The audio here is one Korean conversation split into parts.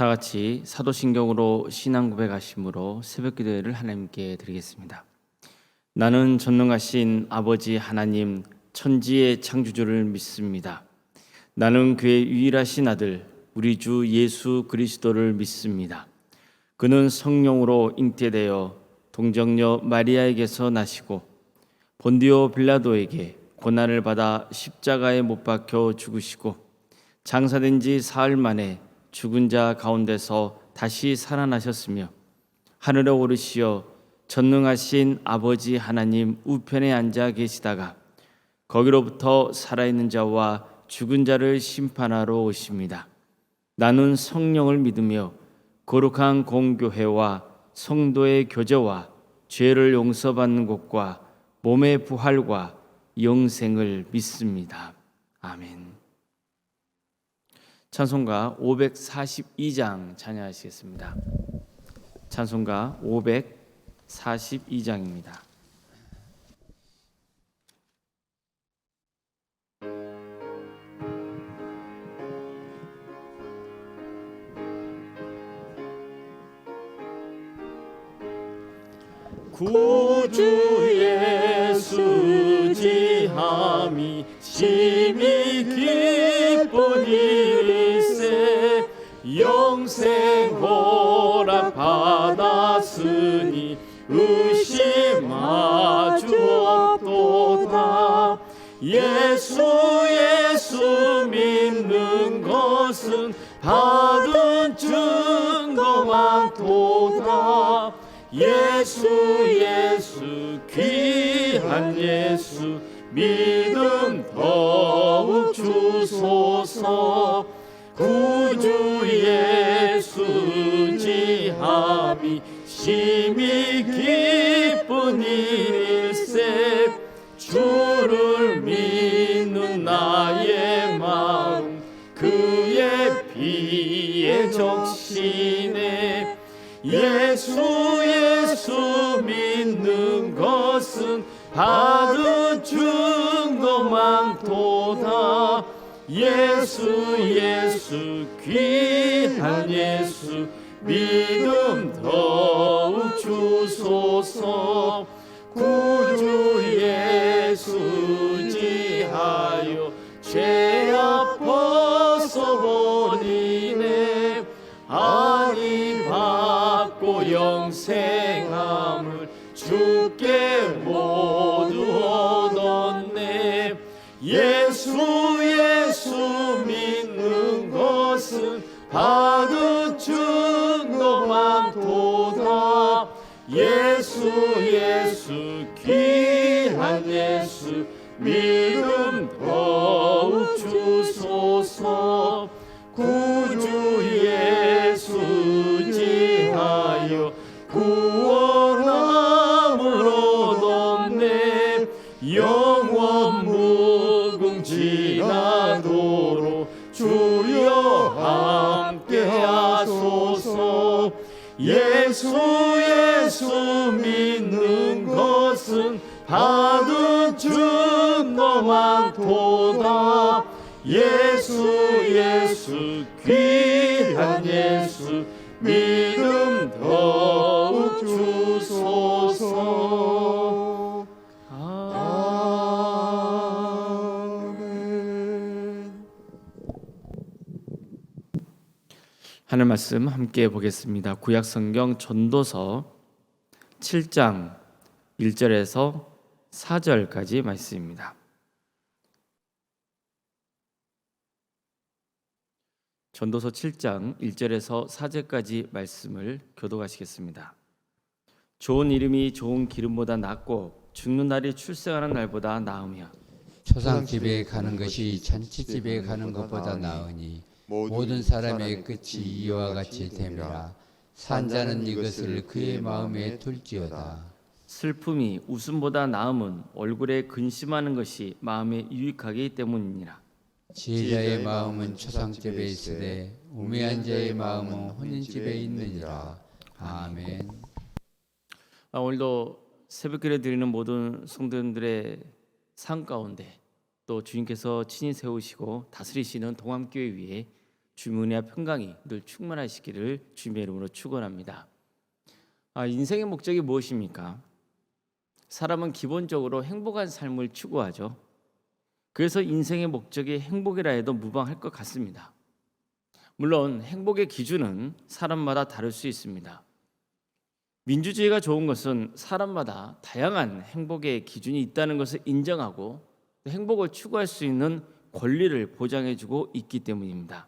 다 같이 사도신경으로 신앙 고백하심으로 새벽기도회를 하나님께 드리겠습니다. 나는 전능하신 아버지 하나님 천지의 창조주를 믿습니다. 나는 그의 유일하신 아들 우리 주 예수 그리스도를 믿습니다. 그는 성령으로 잉태되어 동정녀 마리아에게서 나시고 본디오 빌라도에게 고난을 받아 십자가에 못 박혀 죽으시고 장사된 지 사흘 만에 죽은 자 가운데서 다시 살아나셨으며 하늘에 오르시어 전능하신 아버지 하나님 우편에 앉아 계시다가 거기로부터 살아있는 자와 죽은 자를 심판하러 오십니다. 나는 성령을 믿으며 거룩한 공교회와 성도의 교제와 죄를 용서받는 것과 몸의 부활과 영생을 믿습니다. 아멘. 찬송가 542장 찬양하시겠습니다. 찬송가 542장입니다. 구주 예수 지함이 심히 기쁜 일세 영생 허락 받았으니 의심하주 없도다. 예수 믿는 것은 받은 증거 많도다. 예수 귀한 예수 믿음 더욱 주소서. 구주 예수 지함이 심히 기쁜 일세 주를 믿는 나의 마음 그의 피에 적시네. 예수 믿는 것은 받은 증거 많도다. 예수 귀한 예수 믿음 더욱 주소서. 구주 예수 지하여 죄악 벗어버리네. 아니 받고 영생함을 주께 모두 얻었네. 예수 믿는 것은 받은 증거 많도다. 예수 귀한 예수 믿음 더욱 주소서. 구주 예수 지하여 구원함을 얻었네. 영원 무궁지나도록 주여 함께 하소서. 예수 믿는 것은 받은 증거 많도다. 예수 귀한 예수 믿음 더욱 주소서. 아멘. 하늘 말씀 함께 보겠습니다. 구약성경 전도서 7장 1절에서 4절까지 말씀입니다. 전도서 7장 1절에서 4절까지 말씀을 교독하시겠습니다. 좋은 이름이 좋은 기름보다 낫고 죽는 날이 출생하는 날보다 나으며 초상집에 가는 것이 잔치집에 가는 것보다 나으니 모든 사람의 끝이 이와 같이 됨이라. 산자는 이것을 그의 마음에 둘지어다. 슬픔이 웃음보다 나음은 얼굴에 근심하는 것이 마음에 유익하기 때문이니라. 지혜자의 마음은 초상집에 있으되 우매한 자의 마음은 혼인집에 있느니라. 아멘. 오늘도 새벽기도 드리는 모든 성도님들의 삶 가운데 또 주님께서 친히 세우시고 다스리시는 동암교회 위에 주님의 은혜와 평강이 늘 충만하시기를 주님의 이름으로 축원합니다. 인생의 목적이 무엇입니까? 사람은 기본적으로 행복한 삶을 추구하죠. 그래서 인생의 목적이 행복이라 해도 무방할 것 같습니다. 물론 행복의 기준은 사람마다 다를 수 있습니다. 민주주의가 좋은 것은 사람마다 다양한 행복의 기준이 있다는 것을 인정하고 행복을 추구할 수 있는 권리를 보장해주고 있기 때문입니다.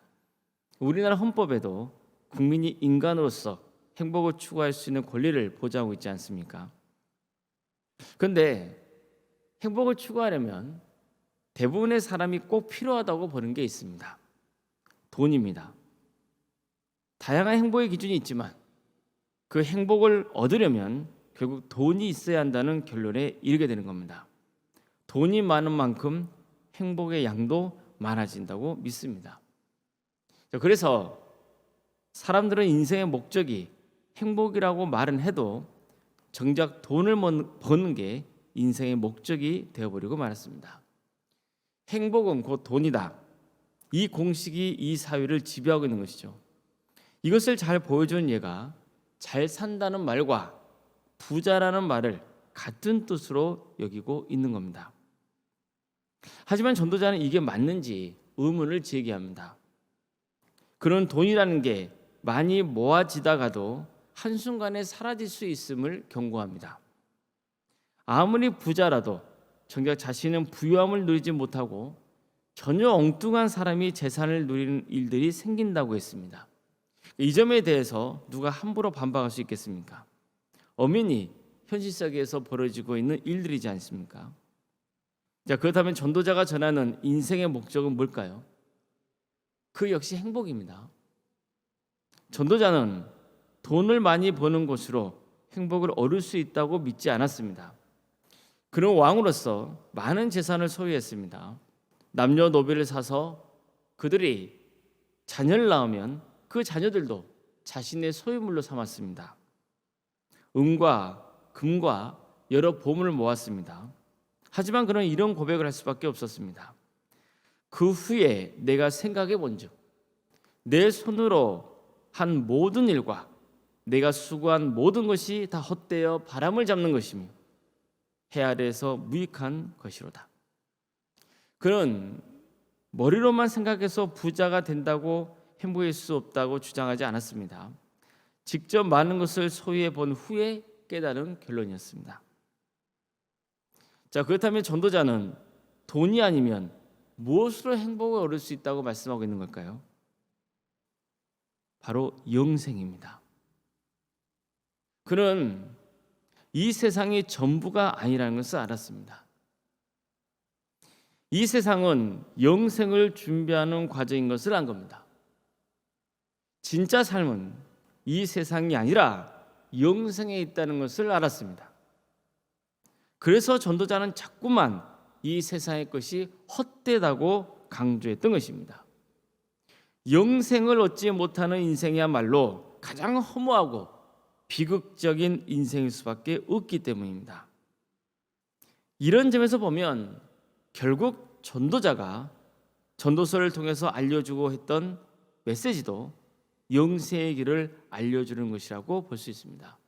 우리나라 헌법에도 국민이 인간으로서 행복을 추구할 수 있는 권리를 보장하고 있지 않습니까? 그런데 행복을 추구하려면 대부분의 사람이 꼭 필요하다고 보는 게 있습니다. 돈입니다. 다양한 행복의 기준이 있지만 그 행복을 얻으려면 결국 돈이 있어야 한다는 결론에 이르게 되는 겁니다. 돈이 많은 만큼 행복의 양도 많아진다고 믿습니다. 그래서 사람들은 인생의 목적이 행복이라고 말은 해도 정작 돈을 버는 게 인생의 목적이 되어버리고 말았습니다. 행복은 곧 돈이다. 이 공식이 이 사회를 지배하고 있는 것이죠. 이것을 잘 보여주는 예가 잘 산다는 말과 부자라는 말을 같은 뜻으로 여기고 있는 겁니다. 하지만 전도자는 이게 맞는지 의문을 제기합니다. 그런 돈이라는 게 많이 모아지다가도 한순간에 사라질 수 있음을 경고합니다. 아무리 부자라도 정작 자신은 부유함을 누리지 못하고 전혀 엉뚱한 사람이 재산을 누리는 일들이 생긴다고 했습니다. 이 점에 대해서 누가 함부로 반박할 수 있겠습니까? 엄연히 현실 세계에서 벌어지고 있는 일들이지 않습니까? 자, 그렇다면 전도자가 전하는 인생의 목적은 뭘까요? 그 역시 행복입니다. 전도자는 돈을 많이 버는 것으로 행복을 얻을 수 있다고 믿지 않았습니다. 그는 왕으로서 많은 재산을 소유했습니다. 남녀노비를 사서 그들이 자녀를 낳으면 그 자녀들도 자신의 소유물로 삼았습니다. 은과 금과 여러 보물을 모았습니다. 하지만 그는 이런 고백을 할 수밖에 없었습니다. 그 후에 내가 생각해 본즉 내 손으로 한 모든 일과 내가 수고한 모든 것이 다 헛되어 바람을 잡는 것이며 해 아래에서 무익한 것이로다. 그는 머리로만 생각해서 부자가 된다고 행복할 수 없다고 주장하지 않았습니다. 직접 많은 것을 소유해 본 후에 깨달은 결론이었습니다. 자, 그렇다면 전도자는 돈이 아니면 무엇으로 행복을 얻을 수 있다고 말씀하고 있는 걸까요? 바로 영생입니다. 그는 이 세상이 전부가 아니라는 것을 알았습니다. 이 세상은 영생을 준비하는 과정인 것을 안 겁니다. 진짜 삶은 이 세상이 아니라 영생에 있다는 것을 알았습니다. 그래서 전도자는 자꾸만 이 세상의 것이 헛되다고 강조했던 것입니다. 영생을 얻지 못하는 인생이야말로 가장 허무하고 비극적인 인생일 수밖에 없기 때문입니다. 이런 점에서 보면 결국 전도자가 전도서를 통해서 알려주고 했던 메시지도 영생의 길을 알려주는 것이라고 볼 수 있습니다.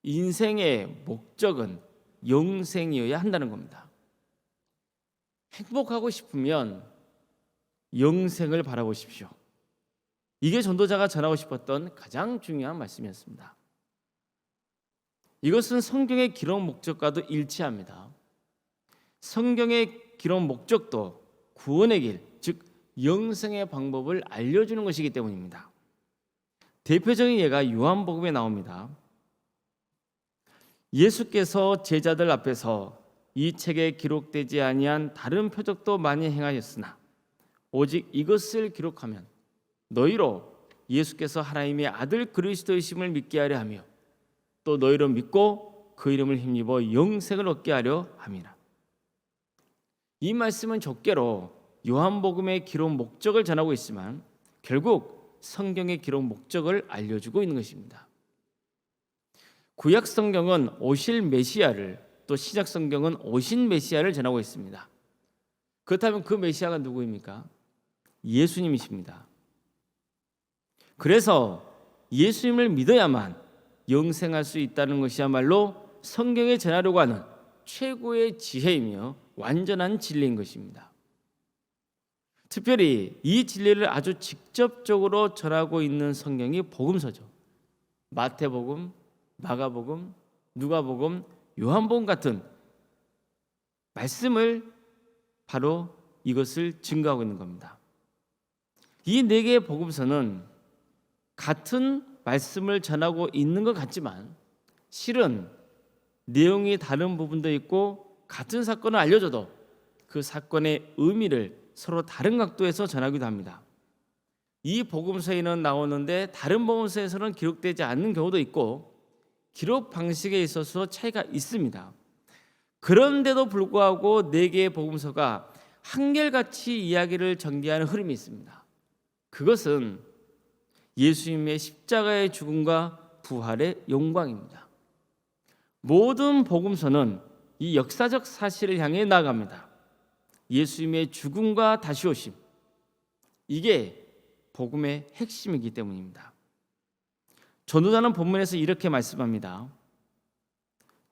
인생의 목적은 영생이어야 한다는 겁니다. 행복하고 싶으면 영생을 바라보십시오. 이게 전도자가 전하고 싶었던 가장 중요한 말씀이었습니다. 이것은 성경의 기록 목적과도 일치합니다. 성경의 기록 목적도 구원의 길, 즉 영생의 방법을 알려주는 것이기 때문입니다. 대표적인 예가 요한복음에 나옵니다. 예수께서 제자들 앞에서 이 책에 기록되지 아니한 다른 표적도 많이 행하였으나 오직 이것을 기록하면 너희로 예수께서 하나님의 아들 그리스도이심을 믿게 하려 하며 또 너희로 믿고 그 이름을 힘입어 영생을 얻게 하려 함이라. 이 말씀은 좁게로 요한복음의 기록 목적을 전하고 있지만 결국 성경의 기록 목적을 알려주고 있는 것입니다. 구약 성경은 오실 메시아를, 또 신약 성경은 오신 메시아를 전하고 있습니다. 그렇다면 그 메시아가 누구입니까? 예수님이십니다. 그래서 예수님을 믿어야만 영생할 수 있다는 것이야말로 성경에 전하려고 하는 최고의 지혜이며 완전한 진리인 것입니다. 특별히 이 진리를 아주 직접적으로 전하고 있는 성경이 복음서죠. 마태복음, 마가복음, 누가복음, 요한복음 같은 말씀을 바로 이것을 증거하고 있는 겁니다. 이 네 개의 복음서는 같은 말씀을 전하고 있는 것 같지만 실은 내용이 다른 부분도 있고 같은 사건을 알려줘도 그 사건의 의미를 서로 다른 각도에서 전하기도 합니다. 이 복음서에는 나오는데 다른 복음서에서는 기록되지 않는 경우도 있고 기록 방식에 있어서 차이가 있습니다. 그런데도 불구하고 네 개의 복음서가 한결같이 이야기를 전개하는 흐름이 있습니다. 그것은 예수님의 십자가의 죽음과 부활의 영광입니다. 모든 복음서는 이 역사적 사실을 향해 나아갑니다. 예수님의 죽음과 다시 오심, 이게 복음의 핵심이기 때문입니다. 전도자는 본문에서 이렇게 말씀합니다.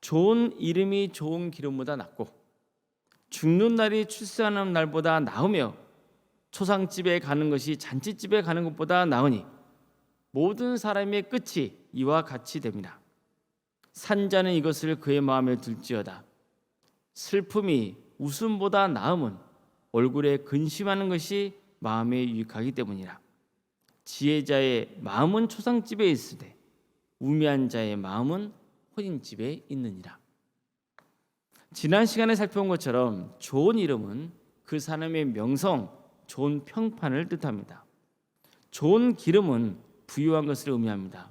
좋은 이름이 좋은 기름보다 낫고 죽는 날이 출세하는 날보다 나으며 초상집에 가는 것이 잔치집에 가는 것보다 나으니 모든 사람의 끝이 이와 같이 됩니다. 산자는 이것을 그의 마음에 둘지어다. 슬픔이 웃음보다 나음은 얼굴에 근심하는 것이 마음에 유익하기 때문이라. 지혜자의 마음은 초상집에 있으되 우매한 자의 마음은 혼인집에 있느니라. 지난 시간에 살펴본 것처럼 좋은 이름은 그 사람의 명성, 좋은 평판을 뜻합니다. 좋은 기름은 부유한 것을 의미합니다.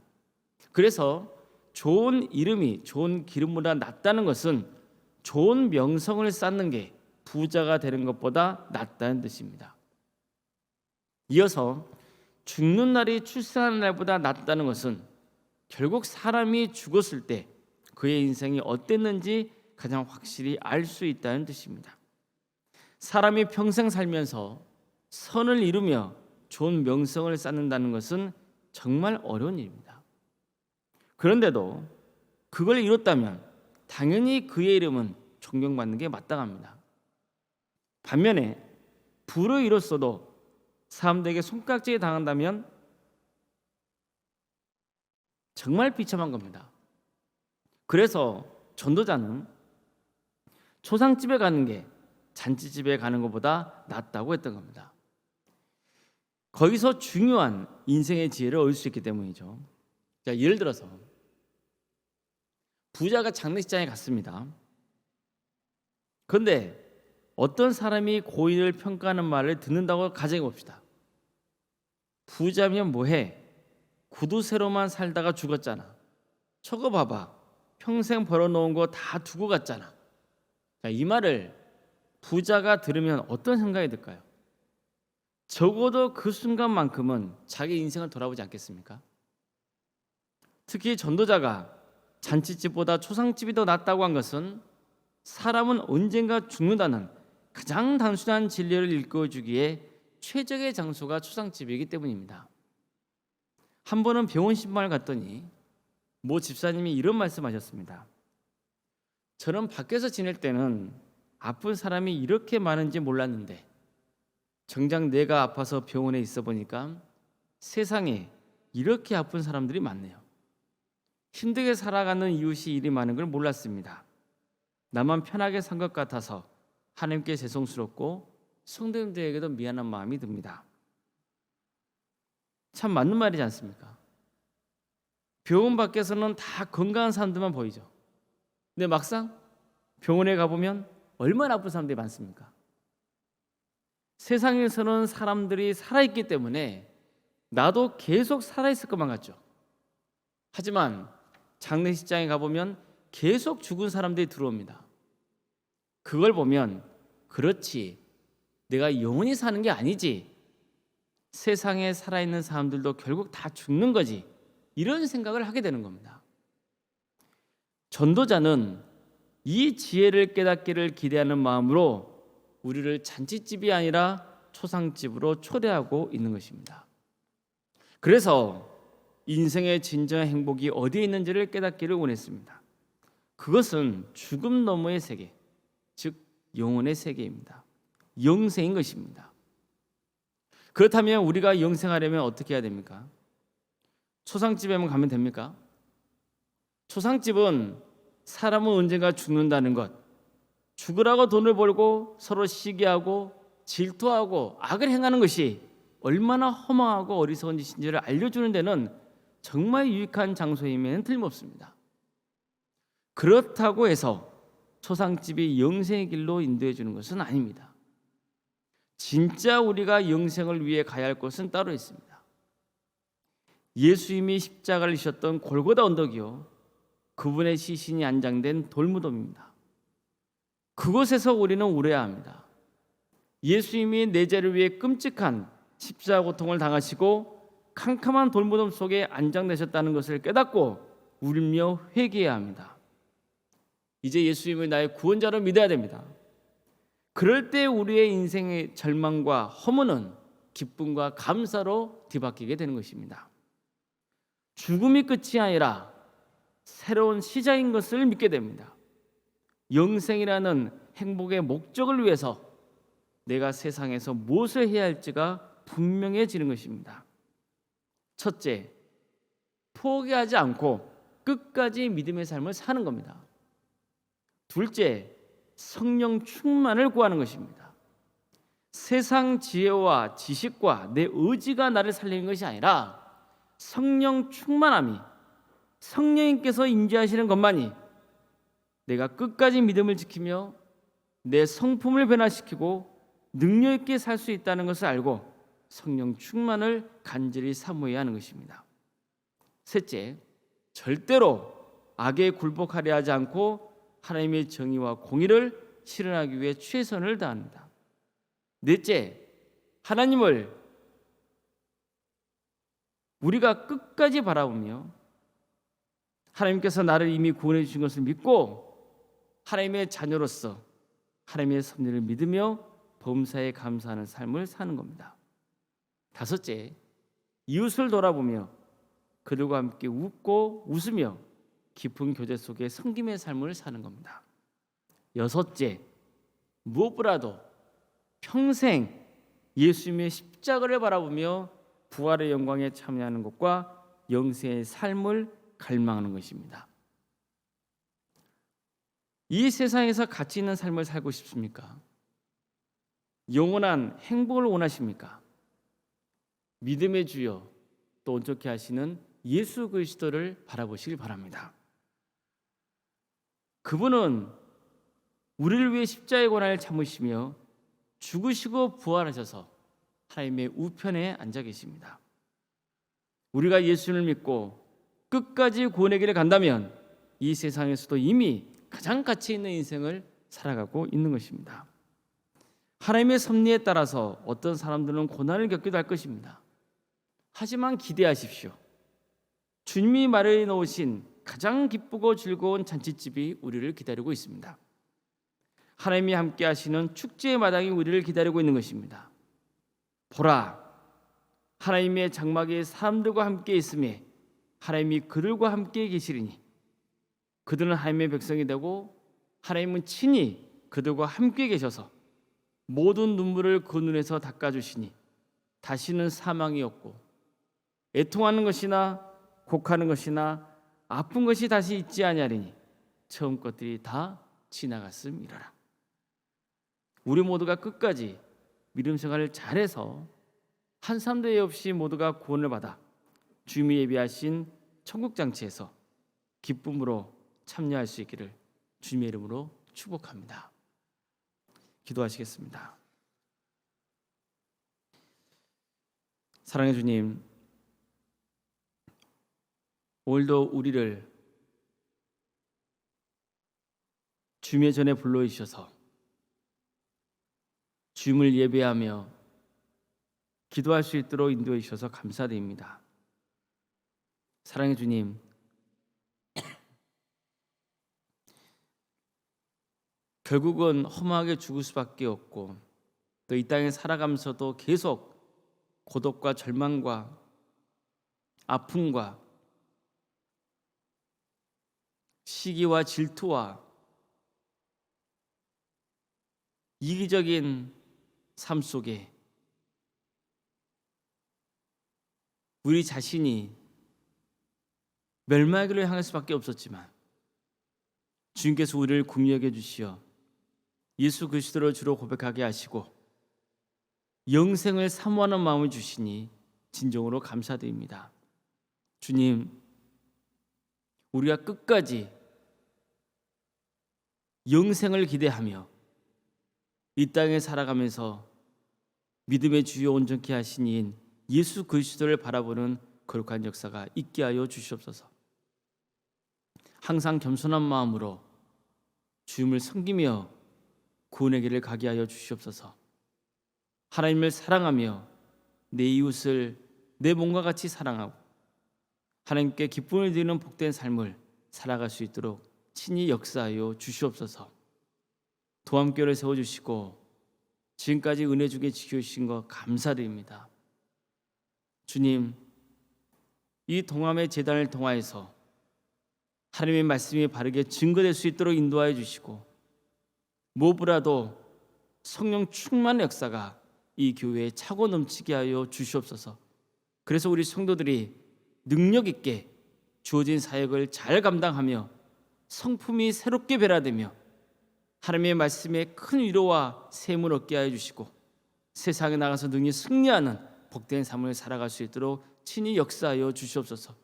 그래서 좋은 이름이 좋은 기름보다 낫다는 것은 좋은 명성을 쌓는 게 부자가 되는 것보다 낫다는 뜻입니다. 이어서 죽는 날이 출세하는 날보다 낫다는 것은 결국 사람이 죽었을 때 그의 인생이 어땠는지 가장 확실히 알 수 있다는 뜻입니다. 사람이 평생 살면서 선을 이루며 좋은 명성을 쌓는다는 것은 정말 어려운 일입니다. 그런데도 그걸 이뤘다면 당연히 그의 이름은 존경받는 게 마땅합니다. 반면에 불을 이뤘어도 사람들에게 손깍지에 당한다면 정말 비참한 겁니다. 그래서 전도자는 초상집에 가는 게 잔치집에 가는 것보다 낫다고 했던 겁니다. 거기서 중요한 인생의 지혜를 얻을 수 있기 때문이죠. 자, 예를 들어서 부자가 장례식장에 갔습니다. 그런데 어떤 사람이 고인을 평가하는 말을 듣는다고 가정해 봅시다. 부자면 뭐해? 구두쇠로만 살다가 죽었잖아. 저거 봐봐. 평생 벌어놓은 거 다 두고 갔잖아. 자, 이 말을 부자가 들으면 어떤 생각이 들까요? 적어도 그 순간만큼은 자기 인생을 돌아보지 않겠습니까? 특히 전도자가 잔치집보다 초상집이 더 낫다고 한 것은 사람은 언젠가 죽는다는 가장 단순한 진리를 일깨워주기에 최적의 장소가 초상집이기 때문입니다. 한 번은 병원 신방을 갔더니 모 집사님이 이런 말씀하셨습니다. 저는 밖에서 지낼 때는 아픈 사람이 이렇게 많은지 몰랐는데 정작 내가 아파서 병원에 있어 보니까 세상에 이렇게 아픈 사람들이 많네요. 힘들게 살아가는 이웃이 이리 많은 걸 몰랐습니다. 나만 편하게 산 것 같아서 하나님께 죄송스럽고 성도님들에게도 미안한 마음이 듭니다. 참 맞는 말이지 않습니까? 병원 밖에서는 다 건강한 사람들만 보이죠. 근데 막상 병원에 가보면 얼마나 아픈 사람들이 많습니까? 세상에서는 사람들이 살아있기 때문에 나도 계속 살아있을 것만 같죠. 하지만 장례식장에 가보면 계속 죽은 사람들이 들어옵니다. 그걸 보면 그렇지, 내가 영원히 사는 게 아니지, 세상에 살아있는 사람들도 결국 다 죽는 거지, 이런 생각을 하게 되는 겁니다. 전도자는 이 지혜를 깨닫기를 기대하는 마음으로 우리를 잔치집이 아니라 초상집으로 초대하고 있는 것입니다. 그래서 인생의 진정한 행복이 어디에 있는지를 깨닫기를 원했습니다. 그것은 죽음 너머의 세계, 즉 영혼의 세계입니다. 영생인 것입니다. 그렇다면 우리가 영생하려면 어떻게 해야 됩니까? 초상집에만 가면 됩니까? 초상집은 사람은 언젠가 죽는다는 것, 죽으라고 돈을 벌고 서로 시기하고 질투하고 악을 행하는 것이 얼마나 허망하고 어리석은 짓인지를 알려주는 데는 정말 유익한 장소임에는 틀림없습니다. 그렇다고 해서 초상집이 영생의 길로 인도해 주는 것은 아닙니다. 진짜 우리가 영생을 위해 가야 할 곳은 따로 있습니다. 예수님이 십자가를 지셨던 골고다 언덕이요, 그분의 시신이 안장된 돌무덤입니다. 그곳에서 우리는 울어야 합니다. 예수님이 내 죄를 위해 끔찍한 십자가 고통을 당하시고 캄캄한 돌무덤 속에 안장되셨다는 것을 깨닫고 울며 회개해야 합니다. 이제 예수님을 나의 구원자로 믿어야 됩니다. 그럴 때 우리의 인생의 절망과 허무는 기쁨과 감사로 뒤바뀌게 되는 것입니다. 죽음이 끝이 아니라 새로운 시작인 것을 믿게 됩니다. 영생이라는 행복의 목적을 위해서 내가 세상에서 무엇을 해야 할지가 분명해지는 것입니다. 첫째, 포기하지 않고 끝까지 믿음의 삶을 사는 겁니다. 둘째, 성령 충만을 구하는 것입니다. 세상 지혜와 지식과 내 의지가 나를 살리는 것이 아니라 성령 충만함이, 성령님께서 임재하시는 것만이 내가 끝까지 믿음을 지키며 내 성품을 변화시키고 능력 있게 살 수 있다는 것을 알고 성령 충만을 간절히 사모해야 하는 것입니다. 셋째, 절대로 악에 굴복하려 하지 않고 하나님의 정의와 공의를 실현하기 위해 최선을 다합니다. 넷째, 하나님을 우리가 끝까지 바라보며 하나님께서 나를 이미 구원해 주신 것을 믿고 하나님의 자녀로서 하나님의 섭리를 믿으며 범사에 감사하는 삶을 사는 겁니다. 다섯째, 이웃을 돌아보며 그들과 함께 웃고 웃으며 깊은 교제 속에 섬김의 삶을 사는 겁니다. 여섯째, 무엇보다도 평생 예수님의 십자가를 바라보며 부활의 영광에 참여하는 것과 영생의 삶을 갈망하는 것입니다. 이 세상에서 가치 있는 삶을 살고 싶습니까? 영원한 행복을 원하십니까? 믿음의 주여 또 온전케 하시는 예수 그리스도를 바라보시길 바랍니다. 그분은 우리를 위해 십자가의 고난을 참으시며 죽으시고 부활하셔서 하나님의 우편에 앉아 계십니다. 우리가 예수를 믿고 끝까지 구원의 길에 간다면 이 세상에서도 이미 가장 가치 있는 인생을 살아가고 있는 것입니다. 하나님의 섭리에 따라서 어떤 사람들은 고난을 겪기도 할 것입니다. 하지만 기대하십시오. 주님이 마련해 놓으신 가장 기쁘고 즐거운 잔치집이 우리를 기다리고 있습니다. 하나님이 함께 하시는 축제의 마당이 우리를 기다리고 있는 것입니다. 보라, 하나님의 장막에 사람들과 함께 있음에 하나님이 그들과 함께 계시리니 그들은 하나님의 백성이 되고 하나님은 친히 그들과 함께 계셔서 모든 눈물을 그 눈에서 닦아주시니 다시는 사망이 없고 애통하는 것이나 곡하는 것이나 아픈 것이 다시 있지 아니하리니 처음 것들이 다 지나갔음이라라. 우리 모두가 끝까지 믿음 생활을 잘해서 한 사람도 예 없이 모두가 구원을 받아 주님이 예비하신 천국 잔치에서 기쁨으로 참여할 수 있기를 주님의 이름으로 축복합니다. 기도하시겠습니다. 사랑해 주님, 오늘도 우리를 주님의 전에 불러주셔서 주님을 예배하며 기도할 수 있도록 인도해 주셔서 감사드립니다. 사랑해 주님, 결국은 허무하게 죽을 수밖에 없고 또 이 땅에 살아가면서도 계속 고독과 절망과 아픔과 시기와 질투와 이기적인 삶 속에 우리 자신이 멸망하기로 향할 수밖에 없었지만 주님께서 우리를 긍휼히 여겨 주시어 예수 그리스도를 주로 고백하게 하시고 영생을 사모하는 마음을 주시니 진정으로 감사드립니다. 주님, 우리가 끝까지 영생을 기대하며 이 땅에 살아가면서 믿음의 주요 온전케 하신 이인 예수 그리스도를 바라보는 거룩한 역사가 있게 하여 주시옵소서. 항상 겸손한 마음으로 주님을 섬기며 구원의 길을 가게 하여 주시옵소서. 하나님을 사랑하며 내 이웃을 내 몸과 같이 사랑하고 하나님께 기쁨을 드리는 복된 삶을 살아갈 수 있도록 친히 역사하여 주시옵소서. 도함교를 세워주시고 지금까지 은혜 주게 지켜주신 것 감사드립니다. 주님, 이 동함의 제단을 통하여서 하나님의 말씀이 바르게 증거될 수 있도록 인도하여 주시고 무엇보다도 성령 충만의 역사가 이 교회에 차고 넘치게 하여 주시옵소서. 그래서 우리 성도들이 능력 있게 주어진 사역을 잘 감당하며 성품이 새롭게 변화되며 하나님의 말씀에 큰 위로와 샘을 얻게 하여 주시고 세상에 나가서 능히 승리하는 복된 삶을 살아갈 수 있도록 친히 역사하여 주시옵소서.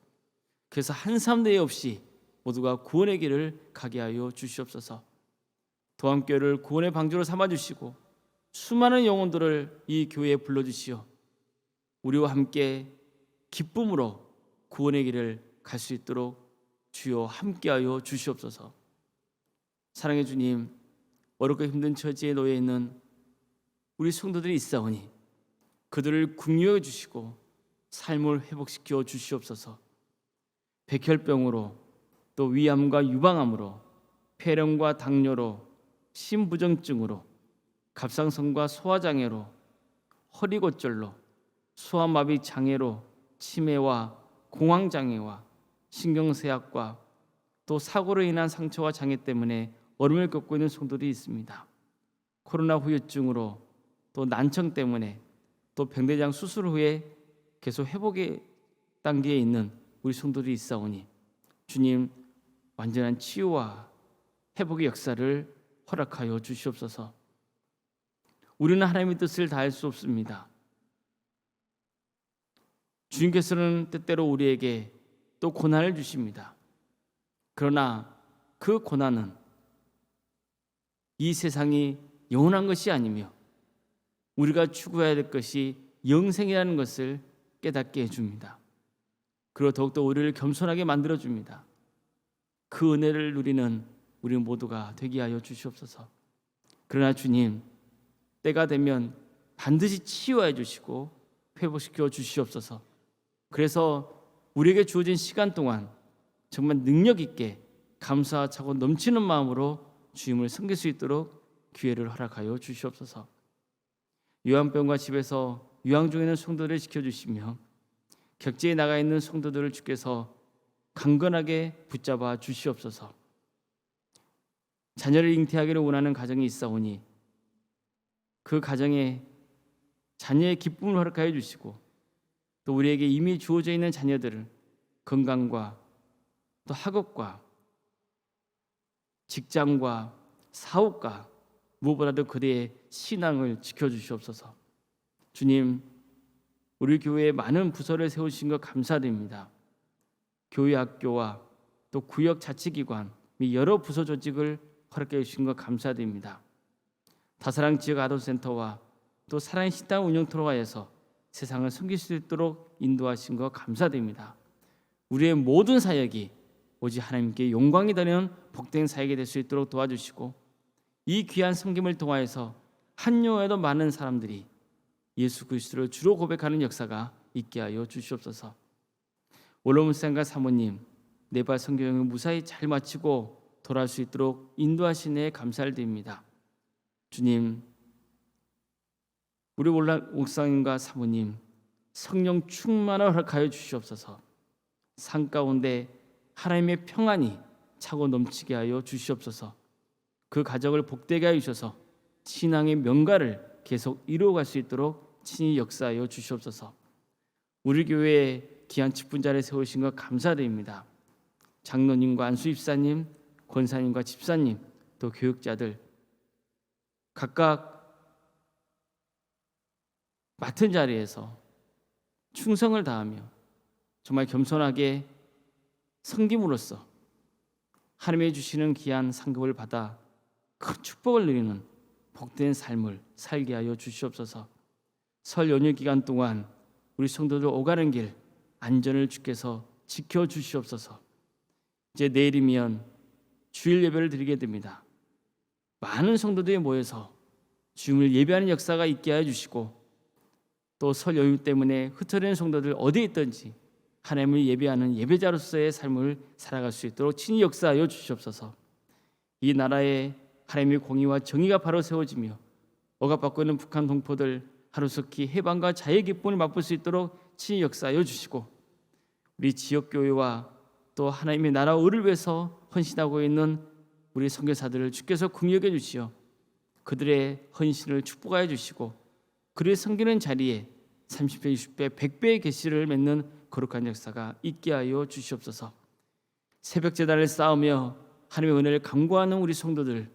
그래서 한 사람 내에 없이 모두가 구원의 길을 가게 하여 주시옵소서. 도함교회를 구원의 방주로 삼아주시고 수많은 영혼들을 이 교회에 불러주시어 우리와 함께 기쁨으로 구원의 길을 갈 수 있도록 주여 함께하여 주시옵소서. 사랑의 주님, 어렵고 힘든 처지에 놓여 있는 우리 성도들이 있사오니 그들을 긍휼히 주시고 삶을 회복시켜 주시옵소서. 백혈병으로 또 위암과 유방암으로 폐렴과 당뇨로 심부정증으로 갑상선과 소화장애로 허리골절로 소아마비 장애로 치매와 공황장애와 신경쇠약과 또 사고로 인한 상처와 장애 때문에 어려움을 겪고 있는 성도들이 있습니다. 코로나 후유증으로 또 난청 때문에 또 병대장 수술 후에 계속 회복의 단계에 있는 우리 성도들이 있사오니 주님, 완전한 치유와 회복의 역사를 허락하여 주시옵소서. 우리는 하나님의 뜻을 다할 수 없습니다. 주님께서는 때때로 우리에게 또 고난을 주십니다. 그러나 그 고난은 이 세상이 영원한 것이 아니며 우리가 추구해야 될 것이 영생이라는 것을 깨닫게 해줍니다. 그리고 더욱더 우리를 겸손하게 만들어줍니다. 그 은혜를 누리는 우리 모두가 되게 하여 주시옵소서. 그러나 주님, 때가 되면 반드시 치유해 주시고 회복시켜 주시옵소서. 그래서 우리에게 주어진 시간 동안 정말 능력 있게 감사와 차고 넘치는 마음으로 주님을 섬길 수 있도록 기회를 허락하여 주시옵소서. 요한병과 집에서 유황 중에 있는 성도들을 지켜주시며 격지에 나가 있는 성도들을 주께서 강건하게 붙잡아 주시옵소서. 자녀를 잉태하기를 원하는 가정이 있사오니 그 가정에 자녀의 기쁨을 허락하여 주시고 또 우리에게 이미 주어져 있는 자녀들을 건강과 또 학업과 직장과 사업과 무엇보다도 그대의 신앙을 지켜주시옵소서. 주님, 우리 교회에 많은 부서를 세우신 것 감사드립니다. 교회 학교와 또 구역 자치기관 및 여러 부서 조직을 허락해 주신 것 감사드립니다. 다사랑 지역 아동센터와 또 사랑의 식당 운영토로 하여서 세상을 섬길 수 있도록 인도하신 것 감사드립니다. 우리의 모든 사역이 오직 하나님께 영광이 되는 복된 사역이 될 수 있도록 도와주시고 이 귀한 섬김을 통하여서 한여에도 많은 사람들이 예수 그리스도를 주로 고백하는 역사가 있게 하여 주시옵소서. 원로문생과 사모님, 네발 선교여행을 무사히 잘 마치고 돌아올 수 있도록 인도하신 애 감사를 드립니다. 주님, 우리 목사님과 사모님 성령 충만을 허락하여 주시옵소서. 삶 가운데 하나님의 평안이 차고 넘치게 하여 주시옵소서. 그 가정을 복되게 하여 주셔서 신앙의 명가를 계속 이루어갈 수 있도록 친히 역사하여 주시옵소서. 우리 교회에 귀한 직분자를 세우신 것 감사드립니다. 장로님과 안수 집사님, 권사님과 집사님, 또 교육자들 각각 맡은 자리에서 충성을 다하며 정말 겸손하게 섬김으로써 하나님이 주시는 귀한 상급을 받아 큰 축복을 누리는 복된 삶을 살게 하여 주시옵소서. 설 연휴 기간 동안 우리 성도들 오가는 길 안전을 주께서 지켜주시옵소서. 이제 내일이면 주일 예배를 드리게 됩니다. 많은 성도들이 모여서 주님을 예배하는 역사가 있게 하여 주시고 또 설 연휴 때문에 흩어지는 성도들 어디에 있든지 하나님을 예배하는 예배자로서의 삶을 살아갈 수 있도록 친히 역사하여 주시옵소서. 이 나라에 하나님의 공의와 정의가 바로 세워지며 억압받고 있는 북한 동포들 하루속히 해방과 자유의 기쁨을 맛볼 수 있도록 친히 역사하여 주시고 우리 지역교회와 또 하나님의 나라 의를 위해서 헌신하고 있는 우리 선교사들을 주께서 긍휼히 주시어 그들의 헌신을 축복하여 주시고 그들의 섬기는 자리에 30배, 60배, 100배의 계시를 맺는 거룩한 역사가 있게 하여 주시옵소서. 새벽 제단을 쌓으며 하나님의 은혜를 간구하는 우리 성도들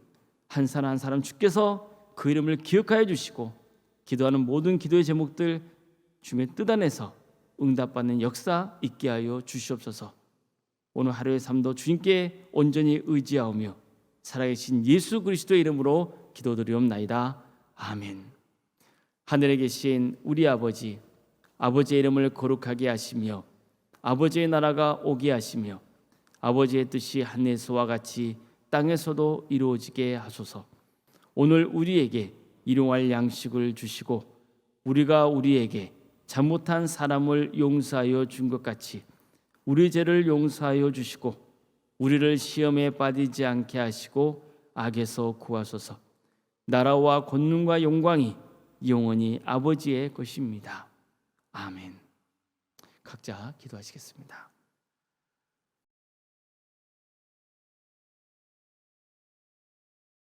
한 사람 한 사람 주께서 그 이름을 기억하여 주시고 기도하는 모든 기도의 제목들 주님의 뜻 안에서 응답받는 역사 있게 하여 주시옵소서. 오늘 하루의 삶도 주님께 온전히 의지하오며 살아계신 예수 그리스도의 이름으로 기도드리옵나이다. 아멘. 하늘에 계신 우리 아버지, 아버지의 이름을 거룩하게 하시며 아버지의 나라가 오게 하시며 아버지의 뜻이 하늘에서와 같이 땅에서도 이루어지게 하소서. 오늘 우리에게 일용할 양식을 주시고 우리가 우리에게 잘못한 사람을 용서하여 준 것 같이 우리 죄를 용서하여 주시고 우리를 시험에 빠지지 않게 하시고 악에서 구하소서. 나라와 권능과 영광이 영원히 아버지의 것입니다. 아멘. 각자 기도하시겠습니다.